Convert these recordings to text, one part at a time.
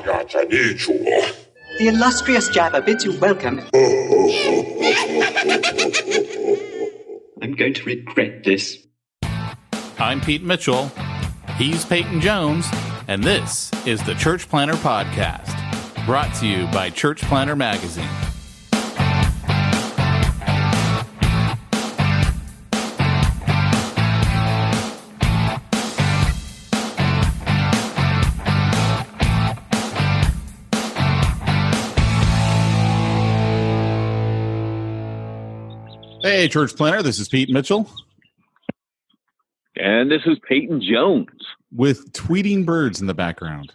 The illustrious Jabba bids you welcome. I'm going to regret this. I'm Pete Mitchell. He's Peyton Jones. And this is the Church Planter Podcast, brought to you by Church Planter Magazine. Hey, Church Planter, this is Pete Mitchell. And this is Peyton Jones. With tweeting birds in the background.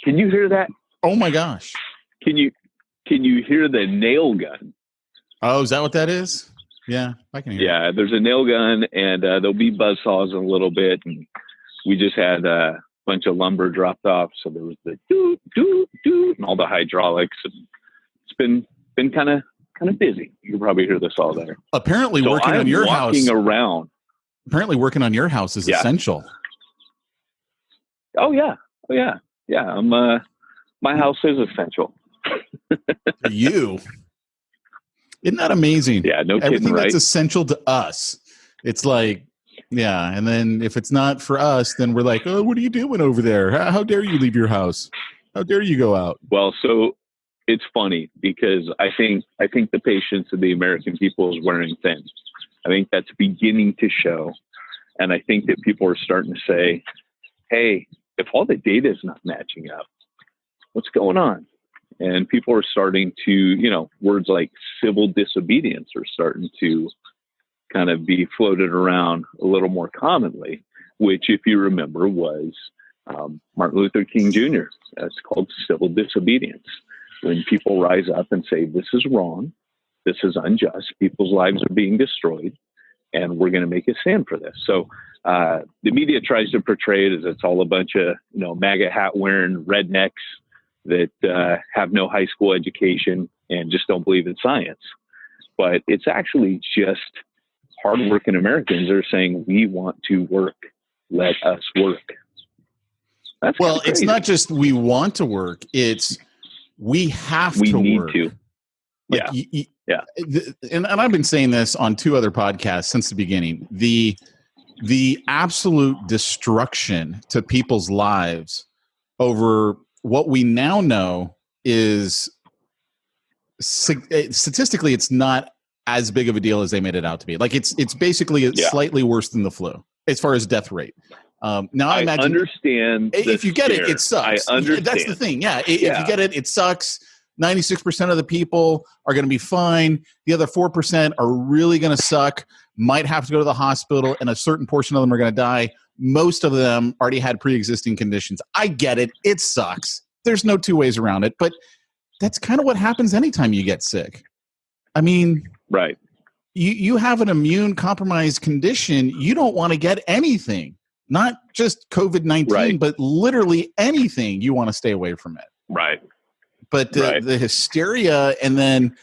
Can you hear that? Oh my gosh. Can you hear the nail gun? Oh, is that what that is? Yeah, I can hear it. Yeah, there's a nail gun, and there'll be buzzsaws in a little bit. And we just had a bunch of lumber dropped off, so there was the doot, doot, doot, and all the hydraulics. And it's been kind of busy. You can probably hear this all there. Apparently working on your house. Around. Apparently working on your house is essential. Oh yeah. Yeah. My house is essential. You. Isn't that amazing? Yeah, no kidding, everything right? That's essential to us. It's like, yeah. And then if it's not for us, then we're like, oh, what are you doing over there? How dare you leave your house? How dare you go out? Well, so it's funny because I think the patience of the American people is wearing thin. I think that's beginning to show. And I think that people are starting to say, hey, if all the data is not matching up, what's going on? And people are starting to, words like civil disobedience are starting to kind of be floated around a little more commonly, which, if you remember, was Martin Luther King Jr. That's called civil disobedience. When people rise up and say, this is wrong, this is unjust, people's lives are being destroyed, and we're going to make a stand for this. So the media tries to portray it as it's all a bunch of, MAGA hat wearing rednecks that have no high school education and just don't believe in science. But it's actually just hardworking Americans that are saying, we want to work. Let us work. That's well, it's not just we want to work. It's we have to work. We need to. Like, yeah. And I've been saying this on two other podcasts since the beginning. The absolute destruction to people's lives over what we now know is statistically, it's not as big of a deal as they made it out to be. Like it's basically slightly worse than the flu as far as death rate. Now I imagine, understand if you get it sucks. I understand. That's the thing. Yeah. If you get it sucks. 96% of the people are going to be fine. The other 4% are really going to suck, might have to go to the hospital, and a certain portion of them are going to die. Most of them already had pre-existing conditions. I get it. It sucks. There's no two ways around it. But that's kind of what happens anytime you get sick. I mean, right. You have an immune compromised condition. You don't want to get anything, not just COVID-19, right, but literally anything. You want to stay away from it. Right. But the hysteria and then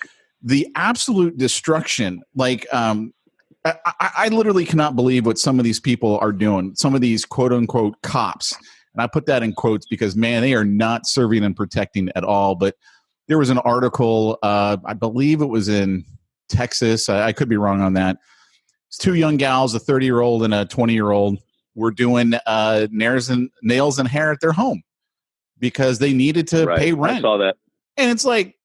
the absolute destruction, like I literally cannot believe what some of these people are doing, some of these quote unquote cops. And I put that in quotes because, man, they are not serving and protecting at all. But there was an article, I believe it was in Texas. I could be wrong on that. It's two young gals, a 30-year-old and a 20-year-old, were doing nails and hair at their home because they needed to pay rent. I saw that. And it's like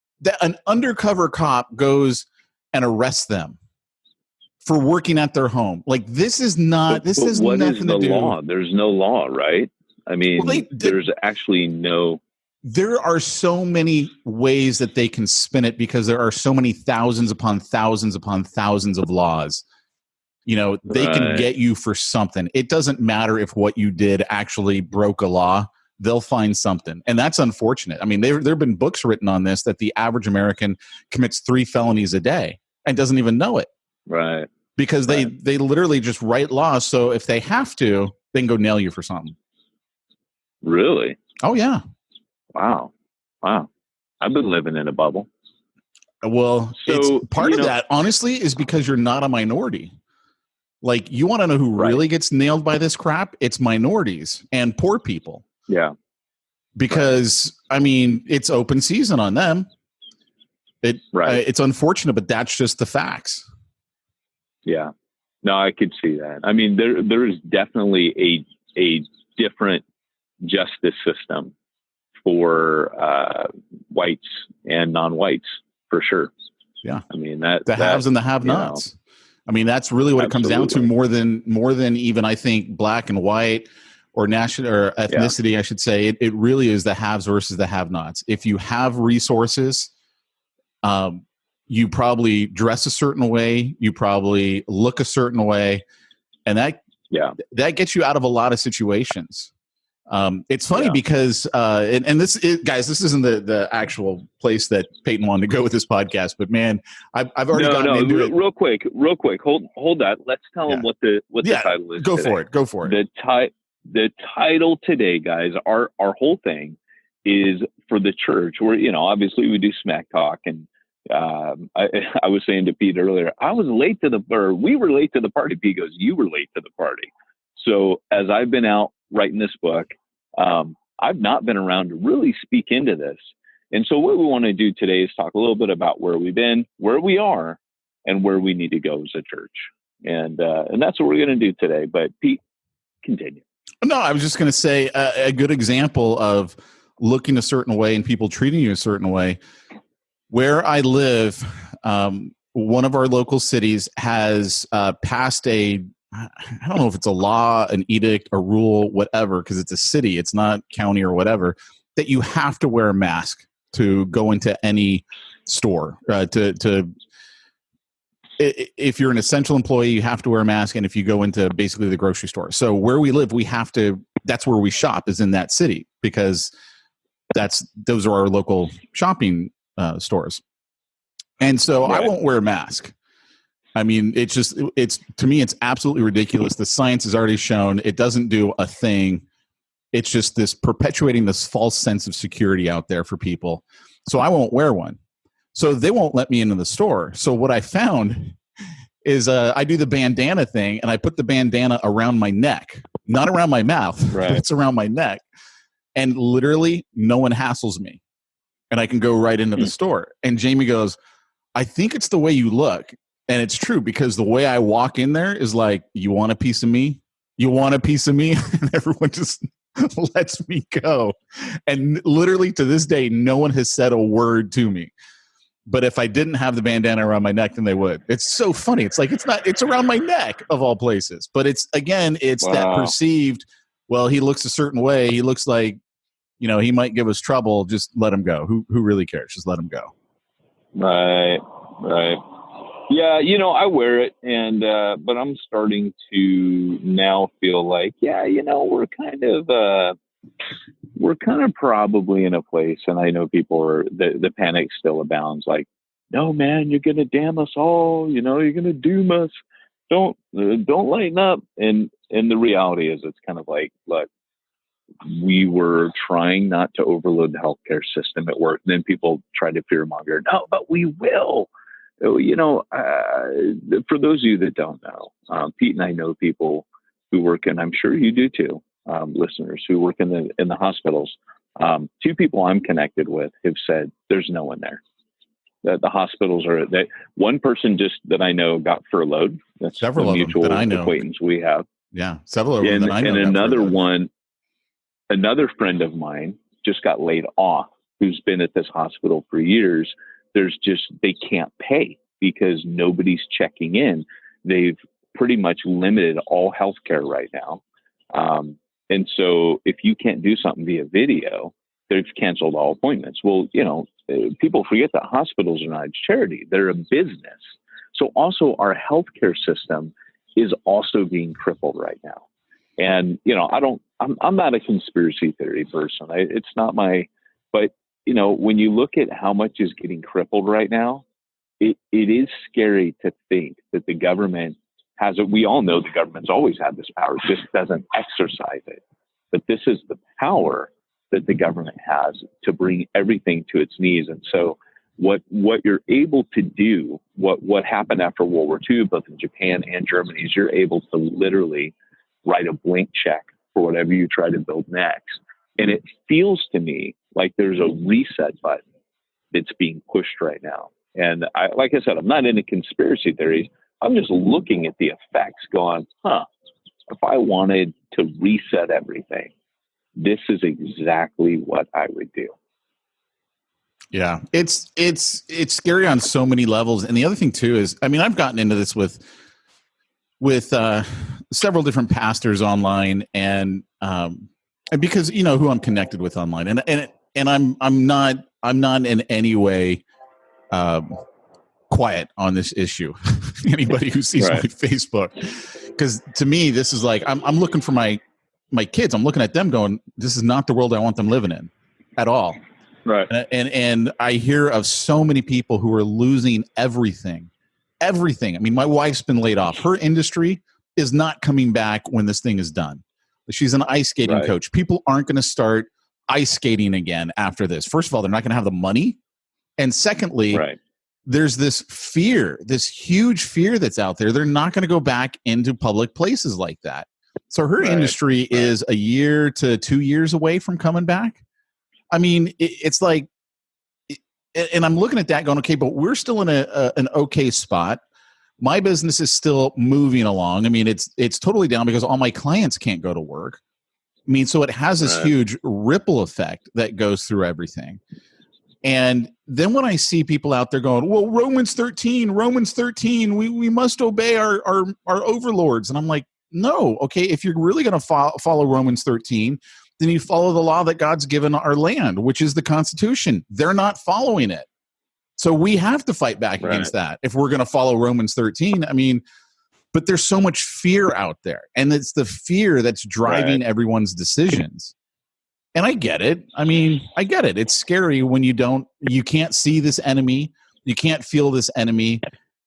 an undercover cop goes and arrests them for working at their home. Like, this is not, this has nothing to do. Law? There's no law, right? I mean, there's actually no. There are so many ways that they can spin it because there are so many thousands upon thousands upon thousands of laws. They can get you for something. It doesn't matter if what you did actually broke a law. They'll find something. And that's unfortunate. I mean, there have been books written on this that the average American commits 3 felonies a day and doesn't even know it. Right. Because they literally just write laws. So if they have to, they can go nail you for something. Really? Oh, yeah. Wow. I've been living in a bubble. Well, it's part of that, honestly, is because you're not a minority. Like, you want to know who really gets nailed by this crap? It's minorities and poor people. Yeah. because I mean, it's open season on them. It's unfortunate, but that's just the facts. Yeah, no, I could see that. I mean, there is definitely a different justice system for whites and non-whites, for sure. Yeah, I mean the haves and the have-nots. I mean, that's really what it comes down to, more than even, I think, black and white or national or ethnicity. I should say it really is the haves versus the have-nots. If you have resources, you probably dress a certain way, you probably look a certain way, and that gets you out of a lot of situations. It's funny because, and this is, guys, this isn't the actual place that Peyton wanted to go with this podcast, but man, I've already gotten into it. Real quick. Hold that. Let's tell them what the title is. Go for it. The title today, guys, our whole thing is for the church, where, obviously we do smack talk, and I was saying to Pete earlier, we were late to the party. Pete goes, you were late to the party. So as I've been out writing this book, I've not been around to really speak into this. And so what we want to do today is talk a little bit about where we've been, where we are, and where we need to go as a church. And that's what we're going to do today. But Pete, continue. No, I was just going to say a good example of looking a certain way and people treating you a certain way. Where I live, one of our local cities has passed I don't know if it's a law, an edict, a rule, whatever, because it's a city, it's not county or whatever, that you have to wear a mask to go into any store. If you're an essential employee, you have to wear a mask, and if you go into basically the grocery store. So where we live, that's where we shop, is in that city, because those are our local shopping stores. And so I won't wear a mask. I mean, to me, it's absolutely ridiculous. The science has already shown it doesn't do a thing. It's just this perpetuating this false sense of security out there for people. So I won't wear one. So they won't let me into the store. So what I found is I do the bandana thing, and I put the bandana around my neck, not around my mouth. Right. It's around my neck. And literally no one hassles me. And I can go right into the store. And Jamie goes, I think it's the way you look. And it's true, because the way I walk in there is like, you want a piece of me? You want a piece of me? And everyone just lets me go. And literally to this day, no one has said a word to me. But if I didn't have the bandana around my neck, then they would. It's so funny. It's like, it's around my neck of all places. But it's that perceived, well, he looks a certain way. He looks like, he might give us trouble. Just let him go. Who really cares? Just let him go. Right. Yeah, I wear it, and but I'm starting to now feel like, we're kind of probably in a place, and I know people are the panic still abounds. Like, no, man, you're gonna damn us all. You're gonna doom us. Don't lighten up. And the reality is, it's kind of like, look, we were trying not to overload the healthcare system at work. And then people try to fearmonger. No, but we will. For those of you that don't know, Pete and I know people who work, and I'm sure you do too, listeners who work in the hospitals. Two people I'm connected with have said there's no one there. The hospitals are that one person that I know got furloughed. That's several a mutual that I know. acquaintance we have. Yeah, several of them that I know. And another friend of mine just got laid off, who's been at this hospital for years. They can't pay because nobody's checking in. They've pretty much limited all healthcare right now. And so if you can't do something via video, they've canceled all appointments. Well, people forget that hospitals are not a charity. They're a business. So also our healthcare system is also being crippled right now. And, I'm not a conspiracy theory person. It's not but when you look at how much is getting crippled right now, it is scary to think that the government has it. We all know the government's always had this power, just doesn't exercise it. But this is the power that the government has to bring everything to its knees. And so what you're able to do, what happened after World War II, both in Japan and Germany, is you're able to literally write a blank check for whatever you try to build next. And it feels to me like there's a reset button that's being pushed right now. And like I said, I'm not into conspiracy theories. I'm just looking at the effects going, if I wanted to reset everything, this is exactly what I would do. Yeah, it's scary on so many levels. And the other thing too is, I mean, I've gotten into this with several different pastors online, and because you know who I'm connected with online, and I'm not in any way quiet on this issue. Anybody who sees my Facebook, because to me this is like I'm looking for my kids. I'm looking at them going, this is not the world I want them living in at all. Right. And I hear of so many people who are losing everything. I mean, my wife's been laid off. Her industry is not coming back when this thing is done. She's an ice skating coach. People aren't going to start ice skating again after this. First of all, they're not going to have the money. And secondly, there's this fear, this huge fear that's out there. They're not going to go back into public places like that. So her industry is a year to 2 years away from coming back. I mean, it's like, and I'm looking at that going, okay, but we're still in an okay spot. My business is still moving along. I mean, it's totally down because all my clients can't go to work. I mean, so it has this huge ripple effect that goes through everything. And then when I see people out there going, well, Romans 13, we must obey our overlords. And I'm like, no, okay, if you're really going to follow Romans 13, then you follow the law that God's given our land, which is the Constitution. They're not following it. So we have to fight back against that if we're going to follow Romans 13. I mean, but there's so much fear out there, and it's the fear that's driving everyone's decisions. And I get it. I mean, I get it. It's scary when you can't see this enemy. You can't feel this enemy.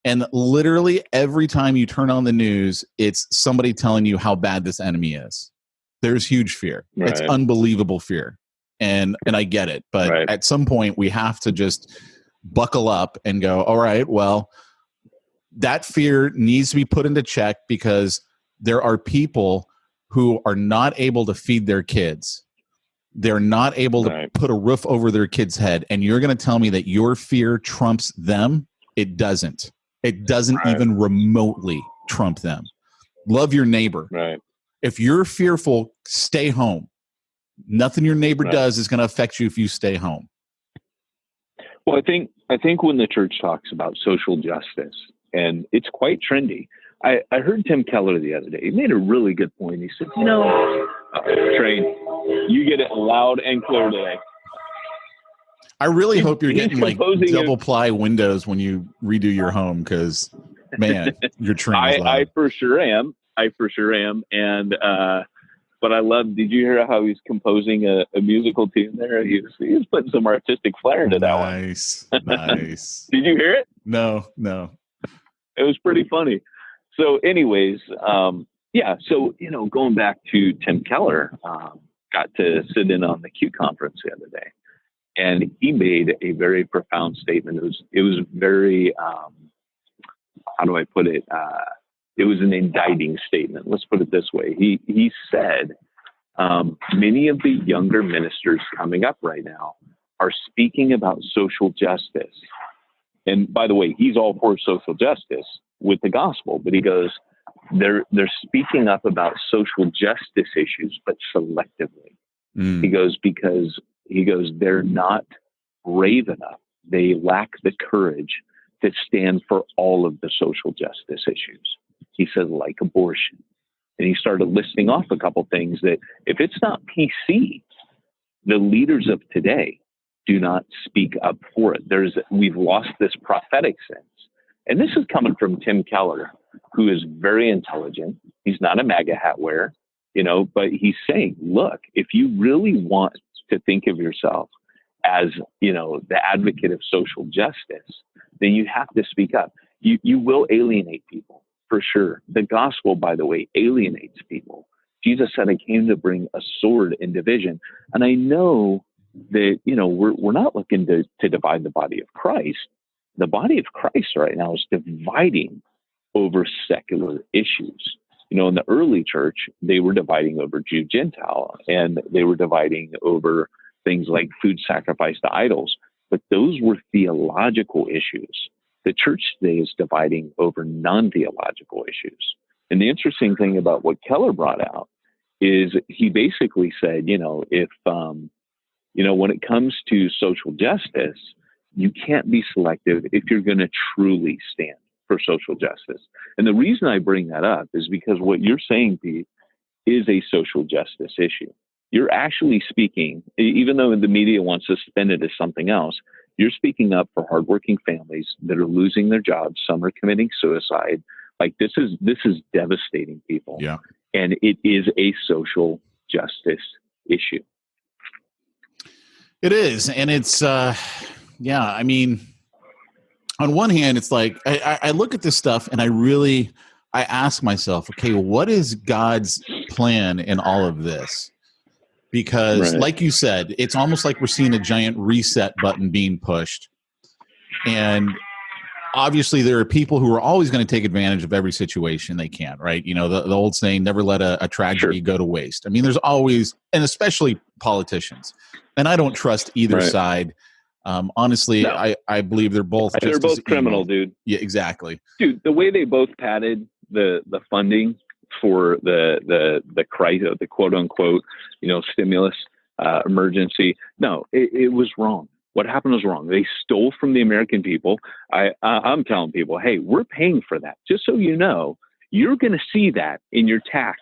And literally every time you turn on the news, it's somebody telling you how bad this enemy is. There's huge fear. It's unbelievable fear. And I get it. But at some point we have to just buckle up and go, all right, well, that fear needs to be put into check because there are people who are not able to feed their kids. They're not able to put a roof over their kid's head. And you're going to tell me that your fear trumps them? It doesn't. It doesn't even remotely trump them. Love your neighbor. If you're fearful, stay home. Nothing your neighbor does is going to affect you if you stay home. Well, I think when the church talks about social justice, and it's quite trendy. I heard Tim Keller the other day. He made a really good point. He said, Train, you get it loud and clear today. I really hope you're getting like double ply windows when you redo your home because, man, your train is loud. I for sure am. And but I love. Did you hear how he's composing a musical tune there? He was putting some artistic flair into that one. Nice. Did you hear it? No. It was pretty funny. So, anyways, So going back to Tim Keller, got to sit in on the Q conference the other day, and he made a very profound statement. It was very how do I put it? It was an indicting statement. Let's put it this way. He said, many of the younger ministers coming up right now are speaking about social justice. And by the way, he's all for social justice with the gospel, but he goes, they're speaking up about social justice issues, but selectively. He goes, because they're not brave enough. They lack the courage to stand for all of the social justice issues. He said, like abortion. And he started listing off a couple things that if it's not PC, the leaders of today do not speak up for it. We've lost this prophetic sense. And this is coming from Tim Keller, who is very intelligent. He's not a MAGA hat wearer, but he's saying, look, if you really want to think of yourself as, the advocate of social justice, then you have to speak up. You will alienate people, for sure. The gospel, by the way, alienates people. Jesus said, I came to bring a sword in division. And I know that, we're not looking to divide the body of Christ. The body of Christ right now is dividing over secular issues. In the early church, they were dividing over Jew, Gentile, and they were dividing over things like food sacrifice to idols. But those were theological issues. The church today is dividing over non-theological issues. And the interesting thing about what Keller brought out is he basically said, if, when it comes to social justice, you can't be selective if you're going to truly stand for social justice. And the reason I bring that up is because what you're saying, Pete, is a social justice issue. You're actually speaking, even though the media wants to spin it as something else, you're speaking up for hardworking families that are losing their jobs. Some are committing suicide. Like this is devastating people. Yeah. And it is a social justice issue. It is. And it's, I mean, on one hand, it's like, I look at this stuff and I ask myself, okay, what is God's plan in all of this? Because like you said, it's almost like we're seeing a giant reset button being pushed. And obviously there are people who are always going to take advantage of every situation they can, right? The old saying, never let a tragedy go to waste. I mean, there's always, and especially politicians. And I don't trust either side. Honestly, no. I believe they're both criminal, dude. Yeah, exactly. Dude, the way they both padded the funding for the crisis, the quote unquote, stimulus emergency. No, it was wrong. What happened was wrong. They stole from the American people. I'm telling people, hey, we're paying for that. Just so you know, you're going to see that in your tax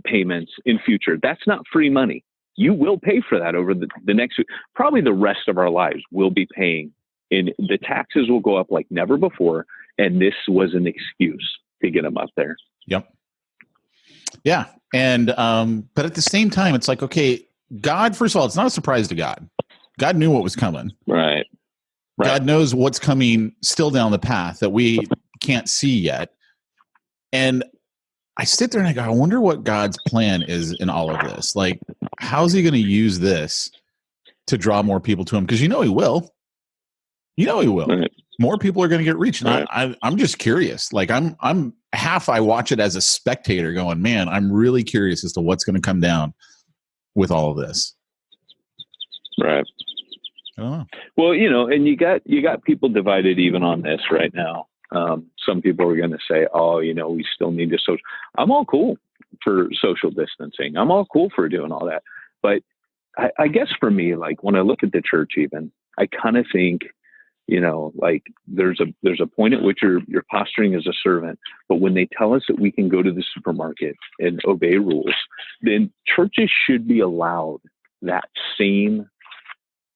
payments in future. That's not free money. You will pay for that over the next, probably the rest of our lives. We'll be paying, and the taxes will go up like never before. And this was an excuse to get them up there. Yep. Yeah. And, but at the same time, it's like, okay, God, first of all, it's not a surprise to God. God knew what was coming. Right. God knows what's coming still down the path that we can't see yet. And I sit there and I go, I wonder what God's plan is in all of this. Like, how's he going to use this to draw more people to him? Because he will. Right. More people are going to get reached. And I'm just curious. Like I'm I watch it as a spectator going, man, I'm really curious as to what's going to come down with all of this. Right. I don't know. Well, and you got people divided even on this right now. Some people are going to say, oh, we still need to social. I'm all cool for social distancing. I'm all cool for doing all that. But I guess for me, like when I look at the church, even I kind of think, like there's a point at which you're posturing as a servant. But when they tell us that we can go to the supermarket and obey rules, then churches should be allowed that same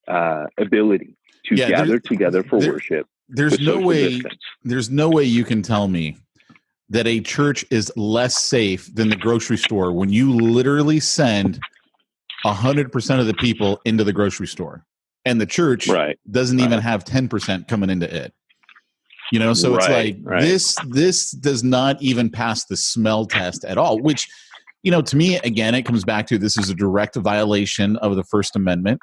ability to gather together for worship. There's no way you can tell me that a church is less safe than the grocery store when you literally send 100% of the people into the grocery store and the church doesn't even have 10% coming into it. So it's like this does not even pass the smell test at all, which, to me, again, it comes back to this is a direct violation of the First Amendment.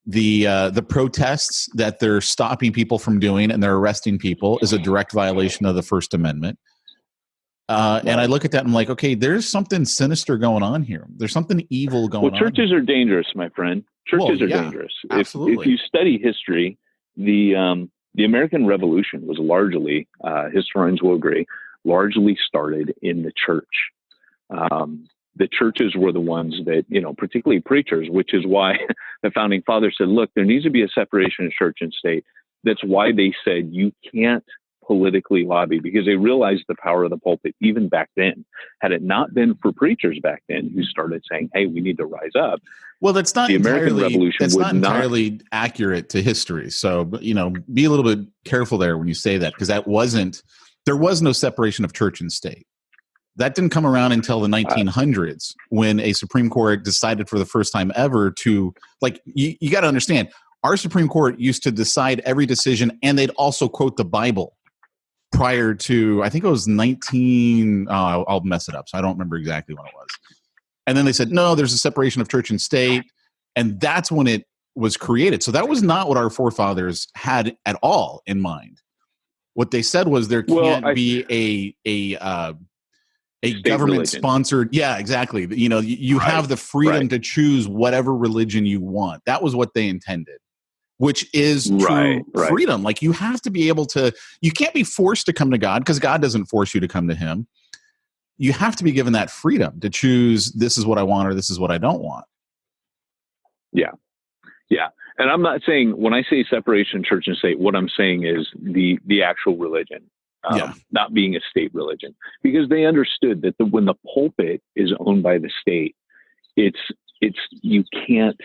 The protests that they're stopping people from doing and they're arresting people is a direct violation of the First Amendment. And I look at that and I'm like, okay, there's something sinister going on here. There's something evil going on. Well, churches are dangerous, my friend. Churches are dangerous. Absolutely. If you study history, the American Revolution was largely, historians will agree, largely started in the church. The churches were the ones that, particularly preachers, which is why the founding fathers said, look, there needs to be a separation of church and state. That's why they said you can't politically lobby, because they realized the power of the pulpit even back then. Had it not been for preachers back then who started saying, hey, we need to rise up. Well, that's not the American Revolution. That's not entirely accurate to history. So, be a little bit careful there when you say that, because there was no separation of church and state. That didn't come around until the 1900s when a Supreme Court decided for the first time ever to, like, you got to understand, our Supreme Court used to decide every decision, and they'd also quote the Bible prior to, I think it was I'll mess it up, so I don't remember exactly when it was. And then they said, no, there's a separation of church and state, and that's when it was created. So that was not what our forefathers had at all in mind. What they said was there can't be a government sponsored. Yeah, exactly. You know, you have the freedom to choose whatever religion you want. That was what they intended, which is true freedom. Like, you have to be able to, you can't be forced to come to God, because God doesn't force you to come to him. You have to be given that freedom to choose, this is what I want or this is what I don't want. Yeah. Yeah. And I'm not saying, when I say separation of church and state, what I'm saying is the actual religion, not being a state religion, because they understood that when the pulpit is owned by the state, it's you can't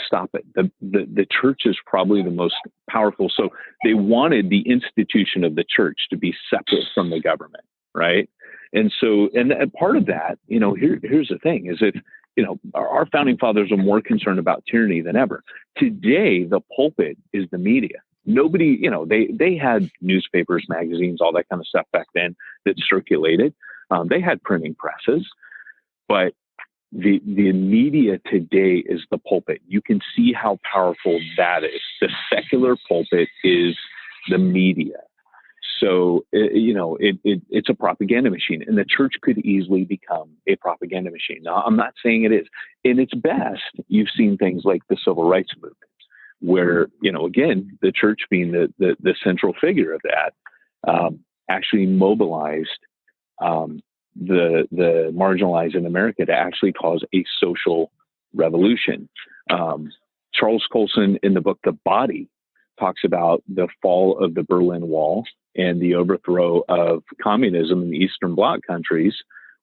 stop it. The church is probably the most powerful. So they wanted the institution of the church to be separate from the government. Right. And so, and part of that, you know, here's the thing is, if, you know, our founding fathers are more concerned about tyranny than ever. Today, the pulpit is the media. Nobody, you know, they had newspapers, magazines, all that kind of stuff back then that circulated. They had printing presses, but the media today is the pulpit. You can see how powerful that is. The secular pulpit is the media. So, you know, it's a propaganda machine, and the church could easily become a propaganda machine. Now, I'm not saying it is. In its best, you've seen things like the civil rights movement, where, you know, again, the church being the central figure of that, actually mobilized the marginalized in America to actually cause a social revolution. Charles Colson, in the book The Body, talks about the fall of the Berlin Wall and the overthrow of communism in the Eastern Bloc countries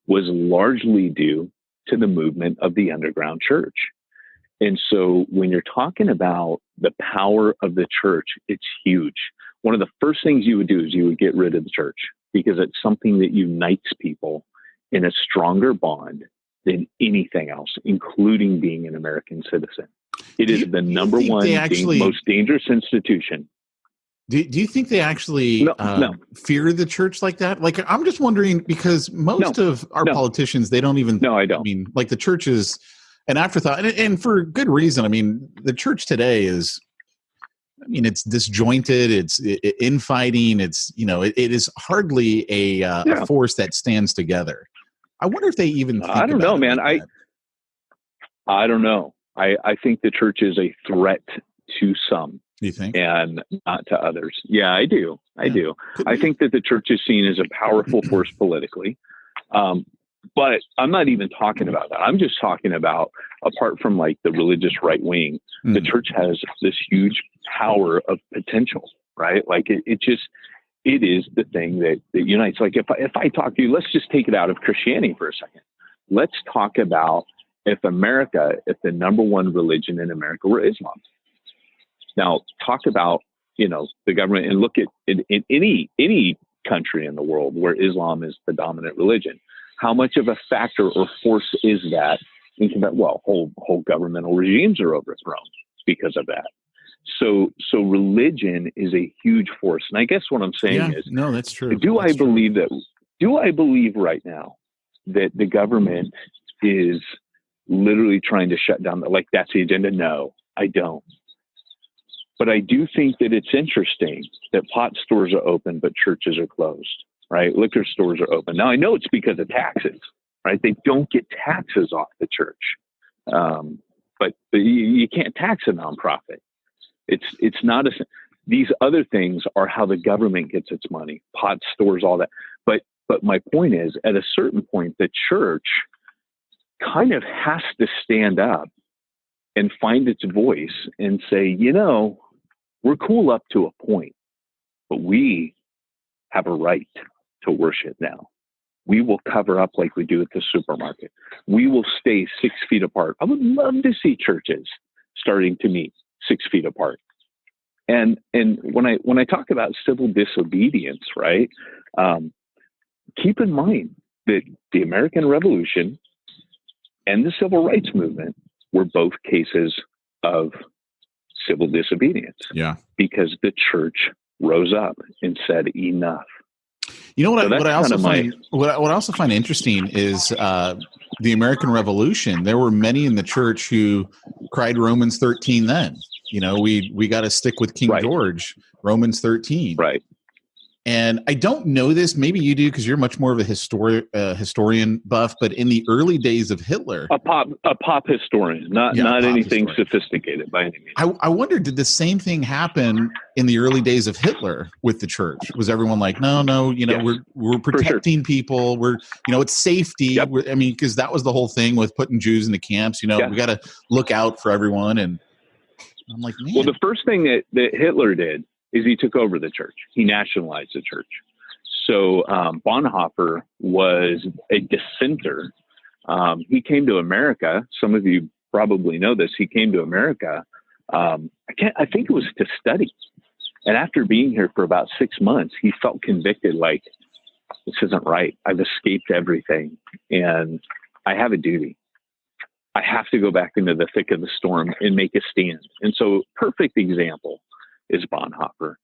was largely due to the movement of the underground church. And so when you're talking about the power of the church, it's huge. One of the first things you would do is you would get rid of the church, because it's something that unites people in a stronger bond than anything else, including being an American citizen. It is the number one most dangerous institution. Do you think they actually fear the church like that? Like, I'm just wondering, because most of our politicians, they don't even. No, I don't. I mean, like, the church is an afterthought, and for good reason. I mean, the church today is, I mean, it's disjointed. It's infighting. It's, you know, it is hardly a force that stands together. I wonder if they even. Think I don't know, man. Like I don't know. I think the church is a threat to some. You think? And not to others. Yeah, I do. I do. I think that the church is seen as a powerful force politically. But I'm not even talking about that. I'm just talking about, apart from like the religious right wing, the church has this huge power of potential, right? Like it is the thing that unites. Like if I talk to you, let's just take it out of Christianity for a second. Let's talk about if the number one religion in America were Islam. Now, talk about, you know, the government, and look at in any country in the world where Islam is the dominant religion. How much of a factor or force is that? Well, whole governmental regimes are overthrown because of that. So religion is a huge force. And I guess what I'm saying is, no, that's true. Do I believe right now that the government is literally trying to shut down, like that's the agenda? No, I don't. But I do think that it's interesting that pot stores are open, but churches are closed, right? Liquor stores are open. Now, I know it's because of taxes, right? They don't get taxes off the church. But you can't tax a nonprofit. It's not these other things are how the government gets its money, pot stores, all that. But my point is, at a certain point, the church kind of has to stand up and find its voice and say, you know, we're cool up to a point, but we have a right to worship now. We will cover up like we do at the supermarket. We will stay 6 feet apart. I would love to see churches starting to meet 6 feet apart. And when I talk about civil disobedience, right, keep in mind that the American Revolution and the Civil Rights Movement were both cases of civil disobedience. Yeah. Because the church rose up and said enough. You know what I also find interesting is the American Revolution. There were many in the church who cried Romans 13 then. You know, we got to stick with King George, Romans 13. Right. And I don't know this. Maybe you do because you're much more of a historian buff. But in the early days of Hitler, a pop historian, not anything sophisticated by any means. I wonder, did the same thing happen in the early days of Hitler with the church? Was everyone like, no, yes, we're protecting people. We're, it's safety. Yep. Because that was the whole thing with putting Jews in the camps. We got to look out for everyone. And I'm like, man. Well, the first thing that Hitler did is he took over the church. He nationalized the church. So Bonhoeffer was a dissenter. He came to America. Some of you probably know this. He came to America. I think it was to study. And after being here for about 6 months, he felt convicted, like, this isn't right. I've escaped everything and I have a duty. I have to go back into the thick of the storm and make a stand. And so perfect example is Bonhoeffer.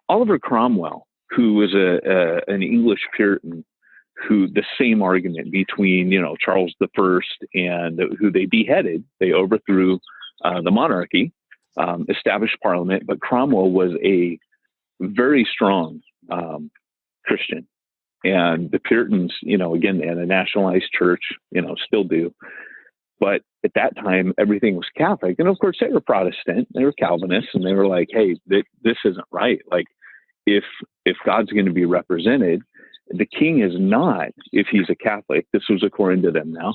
Oliver Cromwell, who was an English Puritan, who the same argument between, Charles I and who they beheaded. They overthrew the monarchy, established parliament, but Cromwell was a very strong Christian. And the Puritans, again, they had a nationalized church, still do. But at that time, everything was Catholic. And of course, they were Protestant, they were Calvinists, and they were like, hey, this isn't right. Like, if God's going to be represented, the king is not, if he's a Catholic, this was according to them now,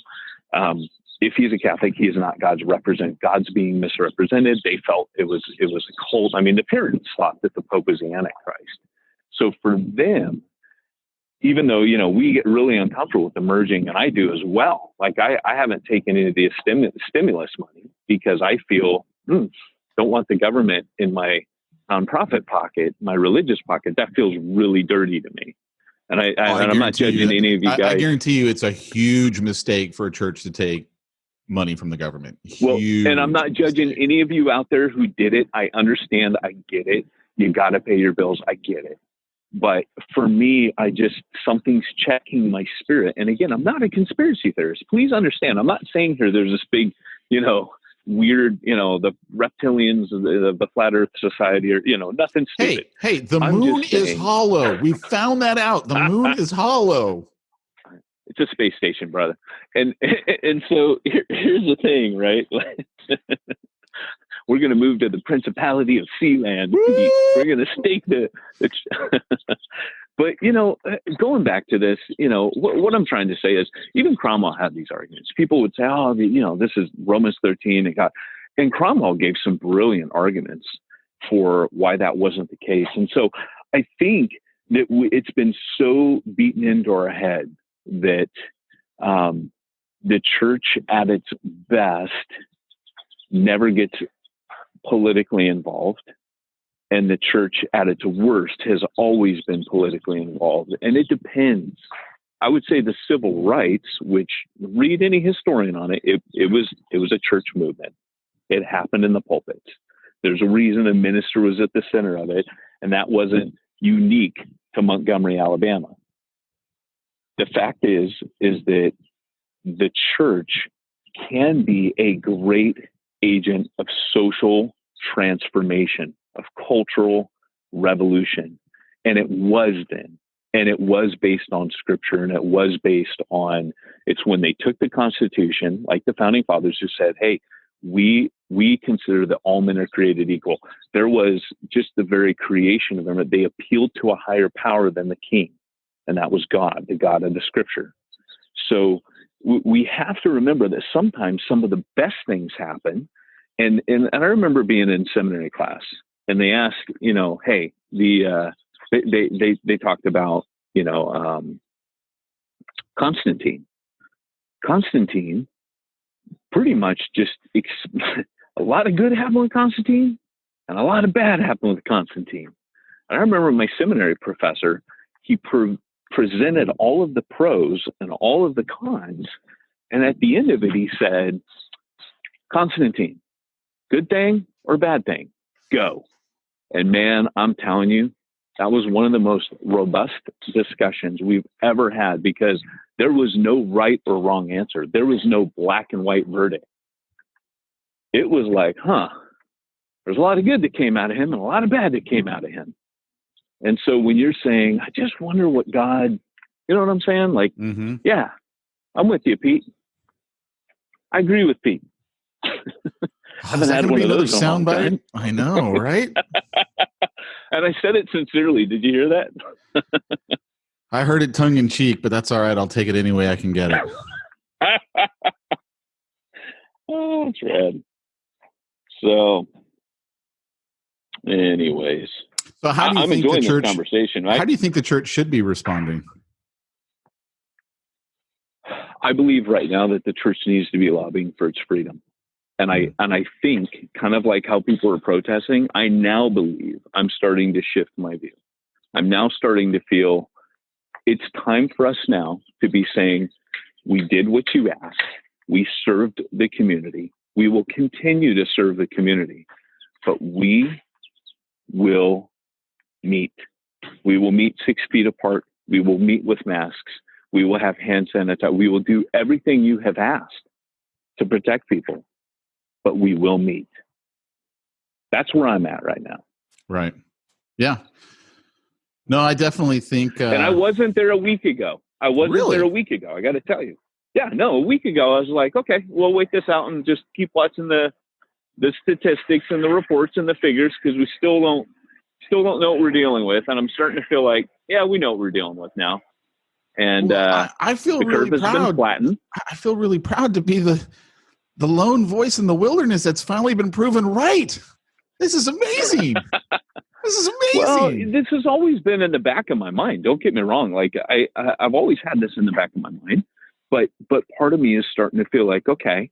if he's a Catholic, he is not God's representative. God's being misrepresented. They felt it was a cult. I mean, the Puritans thought that the Pope was the Antichrist. So for them, even though, we get really uncomfortable with the merging, and I do as well. Like, I haven't taken any of the stimulus money because I feel, don't want the government in my nonprofit pocket, my religious pocket. That feels really dirty to me. And I'm not judging any of you guys. I guarantee you it's a huge mistake for a church to take money from the government. Huge and I'm not judging any of you out there who did it. I understand. I get it. You got to pay your bills. I get it. But for me, something's checking my spirit. And again, I'm not a conspiracy theorist. Please understand. I'm not saying here there's this big, weird, the reptilians, the Flat Earth Society, or, nothing stupid. Hey, the moon is hollow. We found that out. The moon is hollow. It's a space station, brother. And so here's the thing, right? We're going to move to the Principality of Sealand. We're going to stake the but, going back to this, what I'm trying to say is even Cromwell had these arguments. People would say, this is Romans 13. And Cromwell gave some brilliant arguments for why that wasn't the case. And so I think that it's been so beaten into our head that the church at its best never gets politically involved, and the church at its worst has always been politically involved. And it depends. I would say the civil rights, which read any historian on it, it was a church movement. It happened in the pulpits. There's a reason a minister was at the center of it, and that wasn't unique to Montgomery, Alabama. The fact is that the church can be a great agent of social transformation, of cultural revolution. And it was then. And it was based on scripture, and it was based on, it's when they took the Constitution, like the founding fathers, who said, hey, we consider that all men are created equal. There was just the very creation of them. They appealed to a higher power than the king, and that was God, the God of the scripture. So we have to remember that sometimes some of the best things happen. And I remember being in seminary class, and they asked, hey, they talked about, Constantine. Constantine pretty much just a lot of good happened with Constantine and a lot of bad happened with Constantine. And I remember my seminary professor, he presented all of the pros and all of the cons. And at the end of it, he said, Constantine, good thing or bad thing? Go. And man, I'm telling you, that was one of the most robust discussions we've ever had, because there was no right or wrong answer. There was no black and white verdict. It was like, there's a lot of good that came out of him and a lot of bad that came out of him. And so when you're saying, I just wonder what God, you know what I'm saying? Like, yeah, I'm with you, Pete. I agree with Pete. Is that going to be another soundbite? I know, right? And I said it sincerely. Did you hear that? I heard it tongue in cheek, but that's all right. I'll take it any way I can get it. Oh, it's rad. So, anyways, so how do you I'm think enjoying the church, this conversation? Right? How do you think the church should be responding? I believe right now that the church needs to be lobbying for its freedom. And I think, kind of like how people are protesting, I now believe I'm starting to shift my view. I'm now starting to feel it's time for us now to be saying, we did what you asked. We served the community. We will continue to serve the community, but we will meet. We will meet 6 feet apart. We will meet with masks. We will have hand sanitizer. We will do everything you have asked to protect people, but we will meet. That's where I'm at right now. Right. Yeah. No, I definitely think. And I wasn't there a week ago. I got to tell you. Yeah, no, a week ago I was like, okay, we'll wait this out and just keep watching the statistics and the reports and the figures, because we still don't know what we're dealing with. And I'm starting to feel like, yeah, we know what we're dealing with now. And I feel the really curve has been flattened. I feel really proud to be the lone voice in the wilderness that's finally been proven right. This is amazing. This is amazing. Well, this has always been in the back of my mind. Don't get me wrong. Like I've always had this in the back of my mind, but part of me is starting to feel like, okay,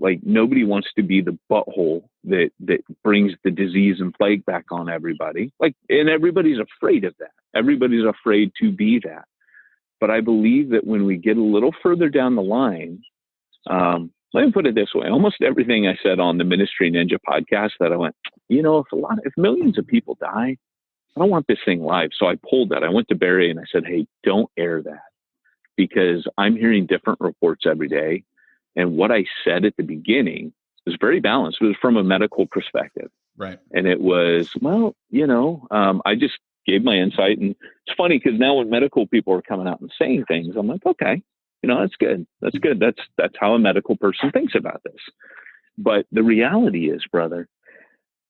like nobody wants to be the butthole that brings the disease and plague back on everybody. Like, and everybody's afraid of that. Everybody's afraid to be that. But I believe that when we get a little further down the line, let me put it this way: almost everything I said on the Ministry Ninja podcast, that I went, if millions of people die, I don't want this thing live. So I pulled that. I went to Barry and I said, hey, don't air that, because I'm hearing different reports every day. And what I said at the beginning was very balanced. It was from a medical perspective. Right. And it was, I just gave my insight. And it's funny because now when medical people are coming out and saying things, I'm like, okay, that's good. That's good. That's how a medical person thinks about this. But the reality is, brother,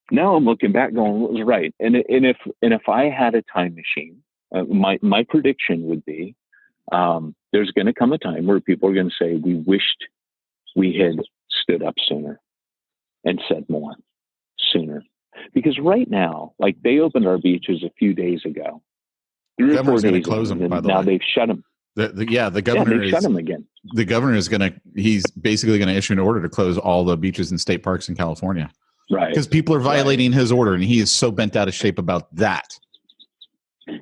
now I'm looking back going, what was right? And if I had a time machine, my prediction would be, there's going to come a time where people are going to say, we wished we had stood up sooner and said more sooner. Because right now, like, they opened our beaches a few days ago. The governor's going to close them, by the way. Now they've shut them. The governor shut them again. The governor is he's basically going to issue an order to close all the beaches and state parks in California. Right. Because people are violating his order, and he is so bent out of shape about that.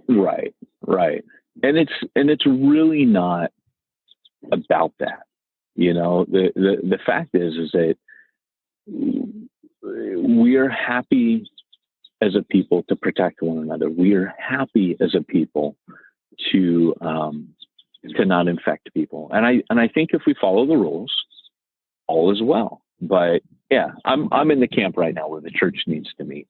Right. Right. And it's really not about that. The fact is that we are happy as a people to protect one another. We are happy as a people to not infect people. And I think if we follow the rules, all is well. But yeah, I'm in the camp right now where the church needs to meet.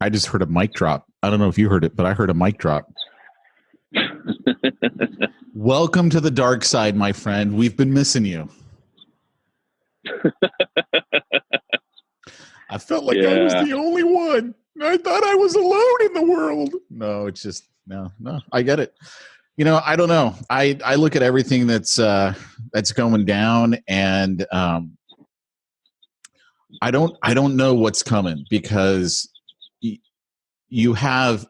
I just heard a mic drop. I don't know if you heard it, but I heard a mic drop. Welcome to the dark side, my friend. We've been missing you. I felt like I was the only one. I thought I was alone in the world. No, it's just no. I get it. I don't know. I look at everything that's going down, and I don't know what's coming, because you have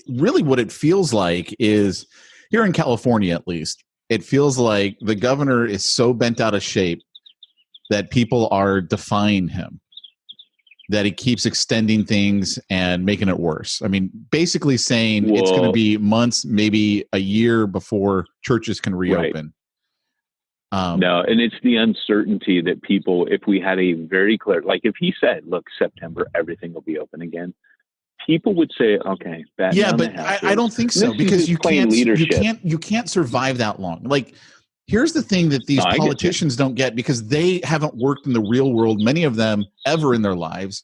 really what it feels like is, here in California at least, it feels like the governor is so bent out of shape that people are defying him, that he keeps extending things and making it worse. I mean, basically saying it's going to be months, maybe a year before churches can reopen. Right. No, and it's the uncertainty that people, if we had a very clear, like if he said, look, September, everything will be open again, people would say, okay. Yeah, but I don't think so, because you can't survive that long. Like, Here's the thing that these No, I get you. politicians don't get, because they haven't worked in the real world, many of them ever in their lives,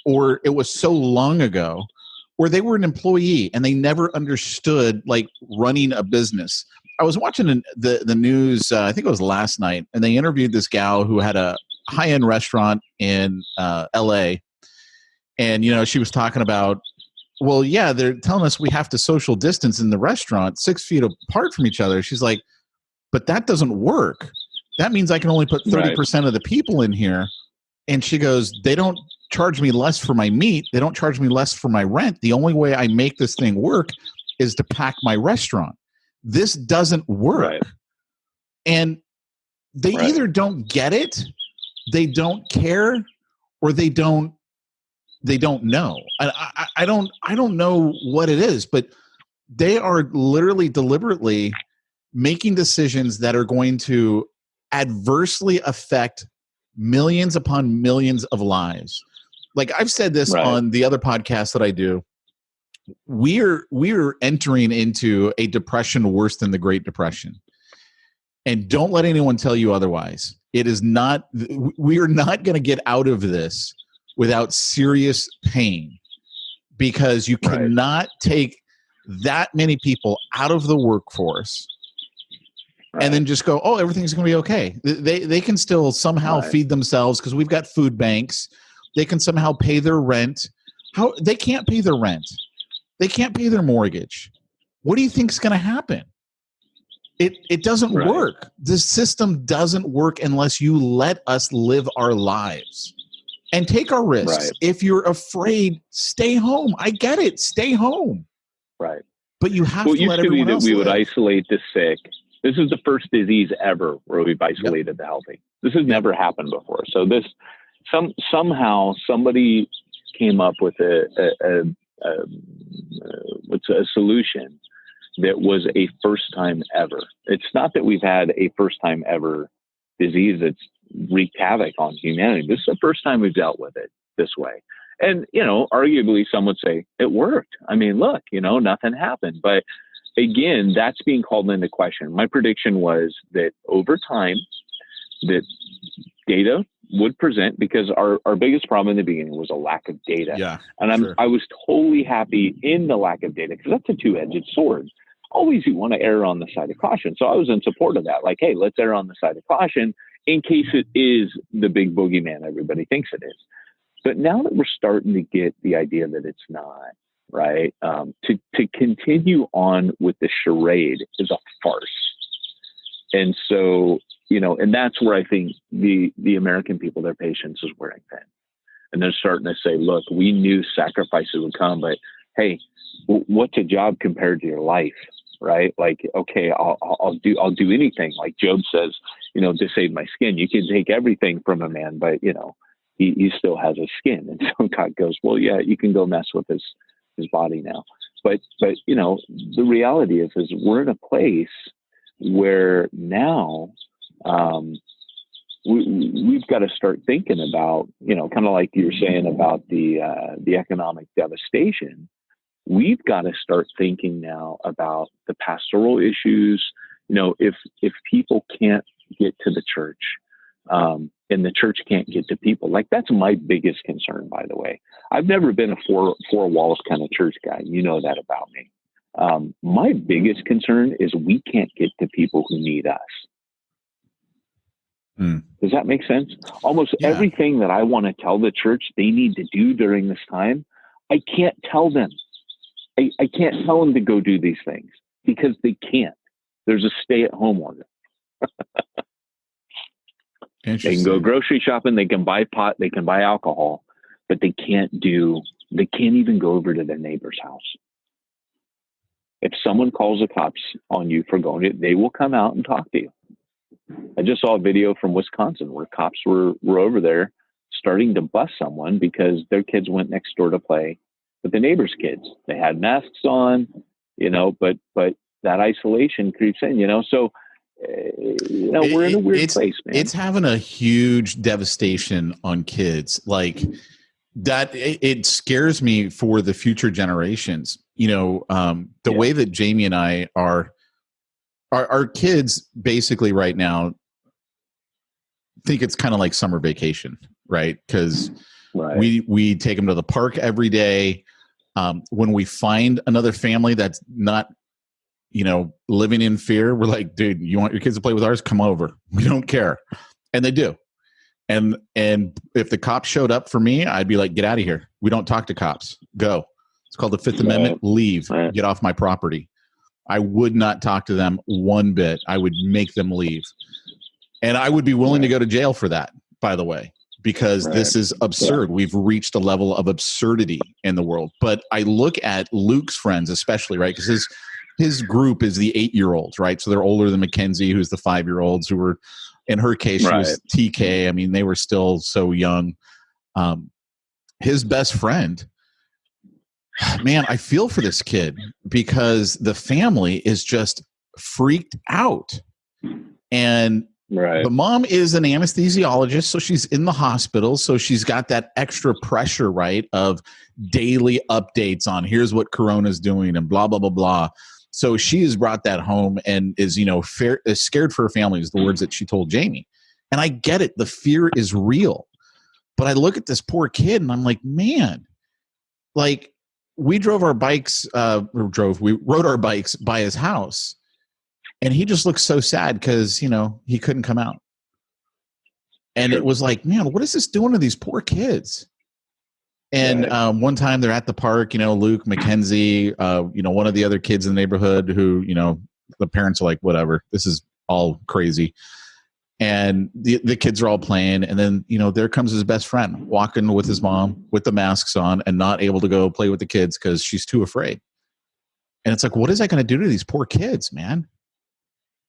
or it was so long ago, or they were an employee and they never understood like running a business. I was watching the news, I think it was last night, and they interviewed this gal who had a high-end restaurant in LA. And, you know, she was talking about, well, yeah, they're telling us we have to social distance in the restaurant 6 feet apart from each other. She's like, but that doesn't work. That means I can only put 30% of the people in here. And she goes, they don't charge me less for my meat. They don't charge me less for my rent. The only way I make this thing work is to pack my restaurant. This doesn't work. Right. And they either don't get it, they don't care, or they don't know. I don't know what it is, but they are literally deliberately making decisions that are going to adversely affect millions upon millions of lives. Like I've said this on the other podcast that I do. We're entering into a depression worse than the Great Depression. And don't let anyone tell you otherwise. It is not, we are not going to get out of this without serious pain, because you cannot take that many people out of the workforce and then just go, oh, everything's going to be okay. They can still somehow feed themselves because we've got food banks. They can somehow pay their rent. How they can't pay their rent. They can't pay their mortgage. What do you think is going to happen? It doesn't work. The system doesn't work unless you let us live our lives and take our risks. If you're afraid, stay home. I get it. Stay home. Right. But you have to let everyone else we live. would isolate the sick. This is the first disease ever where we've isolated the healthy. This has never happened before. So this somehow somebody came up with a solution that was a first time ever. It's not that we've had a first time ever disease that's wreaked havoc on humanity. This is the first time we've dealt with it this way. And, you know, arguably some would say it worked. I mean, look, you know, nothing happened. But again, that's being called into question. My prediction was that over time, that data would present, because our biggest problem in the beginning was a lack of data. Yeah, and I was totally happy in the lack of data, because that's a two-edged sword. Always you want to err on the side of caution. So I was in support of that. Like, hey, let's err on the side of caution in case it is the big boogeyman everybody thinks it is. But now that we're starting to get the idea that it's not, right, to continue on with the charade is a farce. And so, you know, and that's where I think the American people, their patience is wearing thin. And they're starting to say, look, we knew sacrifices would come, but hey, what's a job compared to your life, right? Like, okay, I'll do anything. Like Job says, you know, to save my skin. You can take everything from a man, but you know, he still has a skin. And so God goes, well, yeah, you can go mess with his body now. But you know, the reality is we're in a place where now we've got to start thinking about, you know, kind of like you're saying about the economic devastation. We've got to start thinking now about the pastoral issues. You know, if people can't get to the church, and the church can't get to people, like that's my biggest concern, by the way. I've never been a four walls kind of church guy. You know that about me. My biggest concern is we can't get to people who need us. Does that make sense? Almost everything that I want to tell the church they need to do during this time, I can't tell them. I can't tell them to go do these things because they can't. There's a stay-at-home order. They can go grocery shopping, they can buy pot, they can buy alcohol, but they can't even go over to their neighbor's house. If someone calls the cops on you for going, they will come out and talk to you. I just saw a video from Wisconsin where cops were over there starting to bust someone because their kids went next door to play with the neighbor's kids. They had masks on, you know, but that isolation creeps in, you know, so you know, we're in a weird place, man. It's having a huge devastation on kids. Like that, it scares me for the future generations. You know, the way that Jamie and I are our kids basically right now think it's kind of like summer vacation, right? Because we take them to the park every day. When we find another family that's not, living in fear, we're like, dude, you want your kids to play with ours? Come over. We don't care. And they do. And if the cops showed up for me, I'd be like, get out of here. We don't talk to cops. Go. It's called the Fifth Amendment. Leave. Get off my property. I would not talk to them one bit. I would make them leave. And I would be willing to go to jail for that, by the way, because this is absurd. We've reached a level of absurdity in the world. But I look at Luke's friends, especially, right? Because his group is the 8-year-olds, right? So they're older than Mackenzie, who's the 5-year-olds, who were, in her case, she was TK. I mean, they were still so young. His best friend, man, I feel for this kid because the family is just freaked out. And the mom is an anesthesiologist, so she's in the hospital. So she's got that extra pressure, right, of daily updates on here's what Corona's doing and blah, blah, blah, blah. So she has brought that home and is, is scared for her family is the words that she told Jamie. And I get it. The fear is real. But I look at this poor kid and I'm like, man, like we rode our bikes by his house. And he just looked so sad because, he couldn't come out. And it was like, man, what is this doing to these poor kids? And one time they're at the park, Luke, Mackenzie, one of the other kids in the neighborhood who, the parents are like, whatever, this is all crazy. And the kids are all playing. And then, there comes his best friend walking with his mom with the masks on and not able to go play with the kids because she's too afraid. And it's like, what is that going to do to these poor kids, man?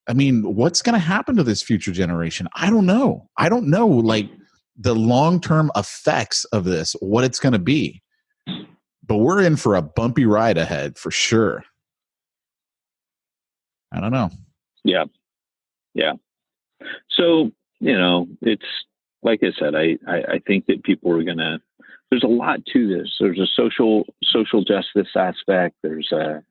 I mean, what's going to happen to this future generation? I don't know. Like the long-term effects of this, what it's going to be. But we're in for a bumpy ride ahead for sure. I don't know. Yeah. Yeah. So, it's like I said, I think that people are there's a lot to this. There's a social justice aspect. There's the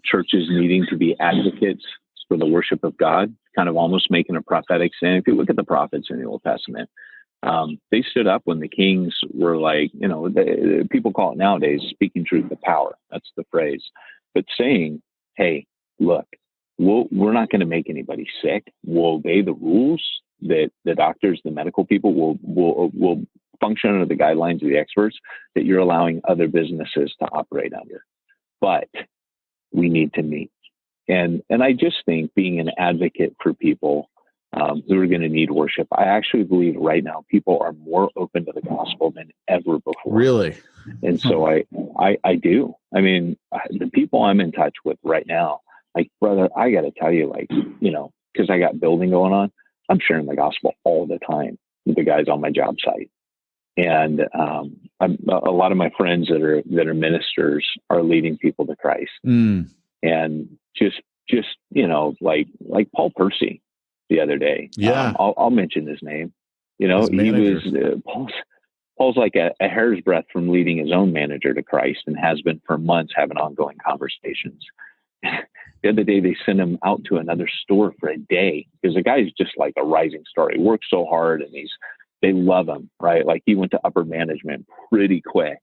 churches needing to be advocates for the worship of God, kind of almost making a prophetic stand. If you look at the prophets in the Old Testament, they stood up when the kings were like, people call it nowadays speaking truth to power. That's the phrase. But saying, hey, look, we're not going to make anybody sick. We'll obey the rules that the doctors, the medical people will function under the guidelines of the experts that you're allowing other businesses to operate under. But we need to meet. And I just think being an advocate for people who are going to need worship, I actually believe right now people are more open to the gospel than ever before. Really? And so I do. I mean, the people I'm in touch with right now, like, brother, I got to tell you, like, because I got building going on, I'm sharing the gospel all the time with the guys on my job site. And a lot of my friends that are ministers are leading people to Christ. And just like Paul Percy the other day. Yeah, I'll mention his name. He was Paul's like a hair's breadth from leading his own manager to Christ, and has been for months having ongoing conversations. The other day, they sent him out to another store for a day because the guy's just like a rising star. He works so hard, and they love him, right? Like he went to upper management pretty quick,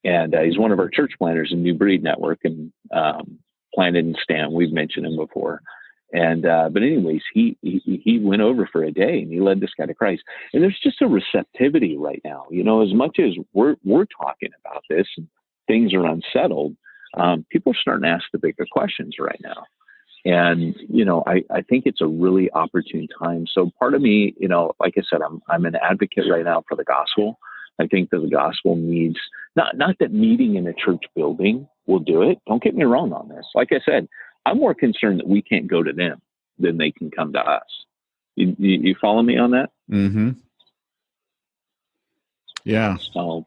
and he's one of our church planters in New Breed Network, and planted in Stan. We've mentioned him before, and but anyways, he went over for a day and he led this guy to Christ. And there's just a receptivity right now, as much as we're talking about this and things are unsettled. People are starting to ask the bigger questions right now. And, I think it's a really opportune time. So part of me, like I said, I'm an advocate right now for the gospel. I think that the gospel needs, not that meeting in a church building will do it. Don't get me wrong on this. Like I said, I'm more concerned that we can't go to them than they can come to us. You follow me on that? Mm-hmm. Yeah. So,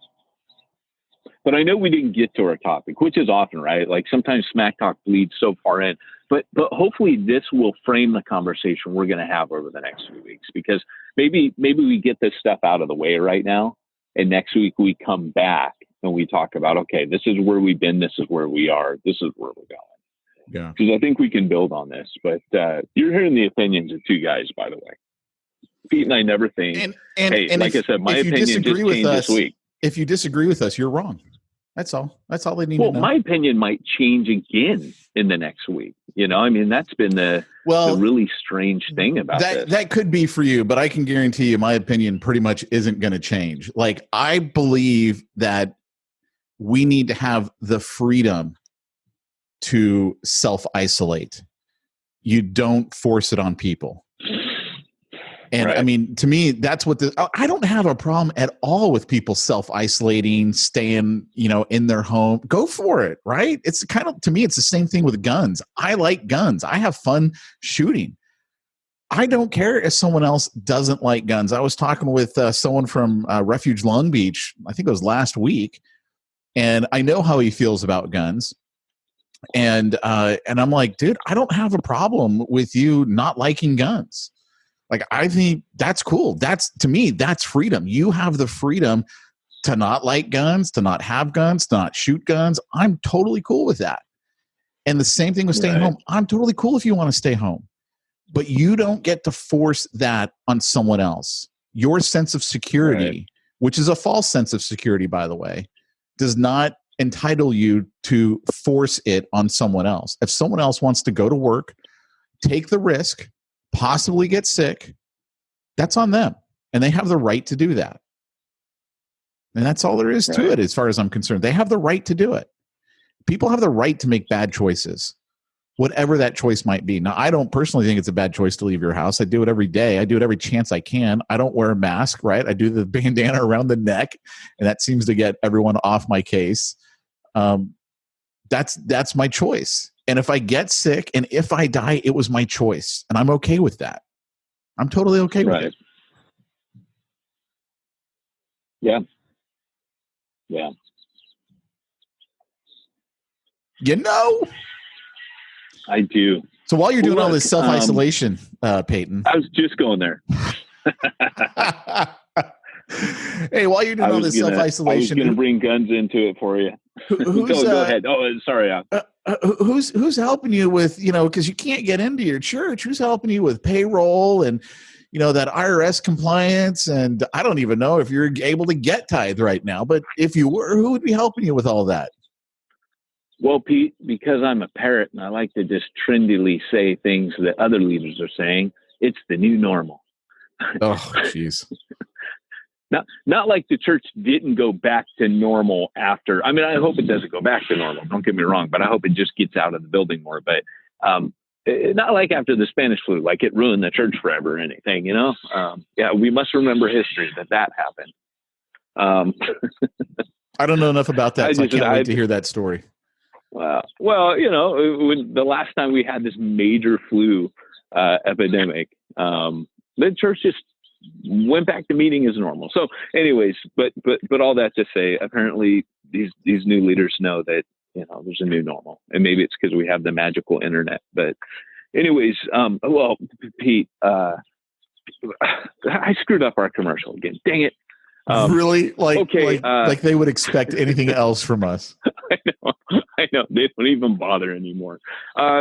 but I know we didn't get to our topic, which is often, right? Like sometimes smack talk bleeds so far in, but hopefully this will frame the conversation we're going to have over the next few weeks, because maybe we get this stuff out of the way right now. And next week we come back and we talk about, okay, this is where we've been. This is where we are. This is where we're going. Yeah. Because I think we can build on this. But you're hearing the opinions of two guys, by the way. Pete and I never think. And like I said, my opinion just changed this week. If you disagree with us, you're wrong. That's all. That's all they need to know. Well, my opinion might change again in the next week. I mean, that's been the really strange thing about this. That could be for you, but I can guarantee you my opinion pretty much isn't going to change. Like, I believe that we need to have the freedom to self-isolate. You don't force it on people. And right. I mean, to me, that's what I don't have a problem at all with people self-isolating, staying, in their home. Go for it, right? It's kind of, to me, it's the same thing with guns. I like guns. I have fun shooting. I don't care if someone else doesn't like guns. I was talking with someone from Refuge Long Beach, I think it was last week, and I know how he feels about guns. And I'm like, dude, I don't have a problem with you not liking guns. Like, I think that's cool. To me, that's freedom. You have the freedom to not like guns, to not have guns, to not shoot guns. I'm totally cool with that. And the same thing with staying home. I'm totally cool if you want to stay home. But you don't get to force that on someone else. Your sense of security, which is a false sense of security, by the way, does not entitle you to force it on someone else. If someone else wants to go to work, take the risk, possibly get sick, that's on them. And they have the right to do that. And that's all there is to it, as far as I'm concerned. They have the right to do it. People have the right to make bad choices, whatever that choice might be. Now, I don't personally think it's a bad choice to leave your house. I do it every day. I do it every chance I can. I don't wear a mask, right? I do the bandana around the neck, and that seems to get everyone off my case. That's my choice. And if I get sick and if I die, it was my choice. And I'm okay with that. I'm totally okay with it. Yeah. I do. So while you're doing all this self-isolation, Peyton. I was just going there. Hey, while you're doing all this self-isolation. I was going to bring guns into it for you. Go ahead. Oh, sorry. Who's helping you with, because you can't get into your church. Who's helping you with payroll and, that IRS compliance? And I don't even know if you're able to get tithe right now, but if you were, who would be helping you with all that? Well, Pete, because I'm a parrot and I like to just trendily say things that other leaders are saying, it's the new normal. Oh, jeez. Not like the church didn't go back to normal after. I mean, I hope it doesn't go back to normal. Don't get me wrong, but I hope it just gets out of the building more. But not like after the Spanish flu, like it ruined the church forever or anything, we must remember history that happened. I don't know enough about that, so I can't wait to hear that story. Well, when the last time we had this major flu epidemic, the church just went back to meeting as normal. So anyways, but all that to say, apparently these new leaders know that, there's a new normal, and maybe it's because we have the magical internet. But anyways, Pete, I screwed up our commercial again. Dang it. Really? Like they would expect anything else from us. I know. They don't even bother anymore.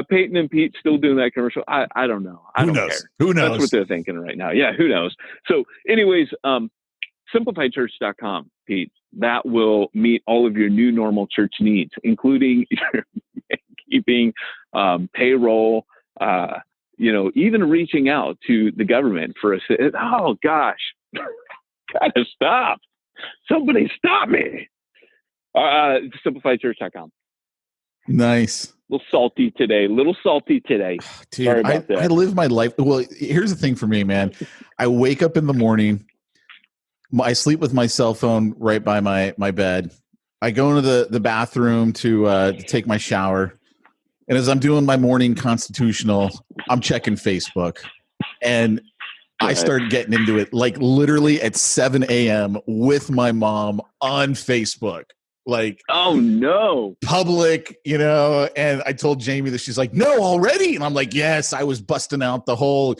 Peyton and Pete still doing that commercial. I don't know. I don't care. Who knows? That's what they're thinking right now. Yeah, who knows? So anyways, simplifiedchurch.com, Pete. That will meet all of your new normal church needs, including your keeping, payroll, even reaching out to the government for oh gosh, gotta stop. Somebody stop me. Simplifiedchurch.com. Nice. A little salty today. Dude, sorry about that. I live my life. Well, here's the thing for me, man. I wake up in the morning. I sleep with my cell phone right by my bed. I go into the bathroom to take my shower. And as I'm doing my morning constitutional, I'm checking Facebook. And I started getting into it like literally at 7 a.m. with my mom on Facebook. Like, oh no, public, and I told Jamie that. She's like, no, already? And I'm like, yes, I was busting out the whole,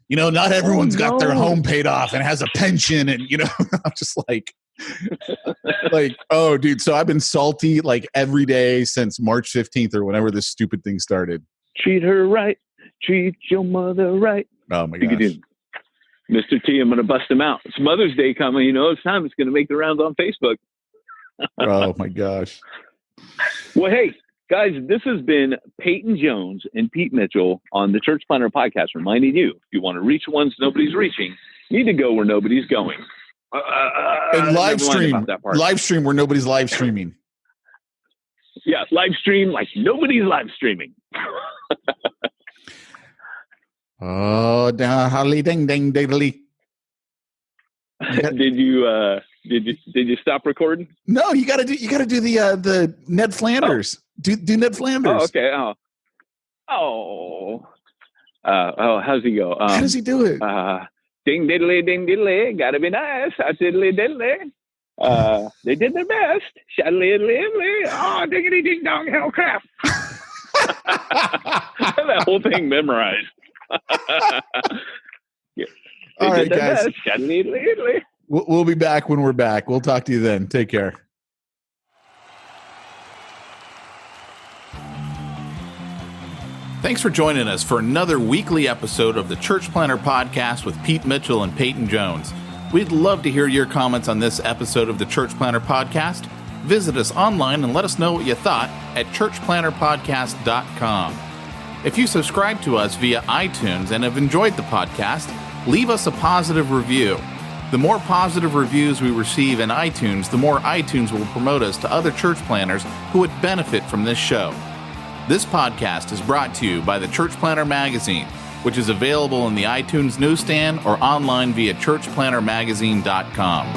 not everyone's got their home paid off and has a pension. And, I'm just like, Like, oh, dude. So I've been salty like every day since March 15th or whenever this stupid thing started. Treat her right. Treat your mother right. Oh my gosh. Mr. T, I'm going to bust him out. It's Mother's Day coming. You know, it's time. It's going to make the rounds on Facebook. Oh my gosh. Well, hey, guys, this has been Peyton Jones and Pete Mitchell on the Church Planner Podcast, reminding you, if you want to reach ones nobody's reaching, you need to go where nobody's going. And live stream where nobody's live streaming. Yeah, live stream like nobody's live streaming. Oh, holly ding ding diddly. Did you stop recording? No, you gotta do the Ned Flanders. Oh. Do Ned Flanders. Oh, okay. How's he go? How does he do it? Ding diddly, gotta be nice. Diddly diddly. They did their best. Shaddly diddly. Oh, diggity ding dong hell crap. That whole thing memorized. Yeah. All right, guys. Shaddly diddly. We'll be back when we're back. We'll talk to you then. Take care. Thanks for joining us for another weekly episode of the Church Planner Podcast with Pete Mitchell and Peyton Jones. We'd love to hear your comments on this episode of the Church Planner Podcast. Visit us online and let us know what you thought at churchplannerpodcast.com. If you subscribe to us via iTunes and have enjoyed the podcast, leave us a positive review. The more positive reviews we receive in iTunes, the more iTunes will promote us to other church planners who would benefit from this show. This podcast is brought to you by the Church Planner Magazine, which is available in the iTunes newsstand or online via churchplannermagazine.com.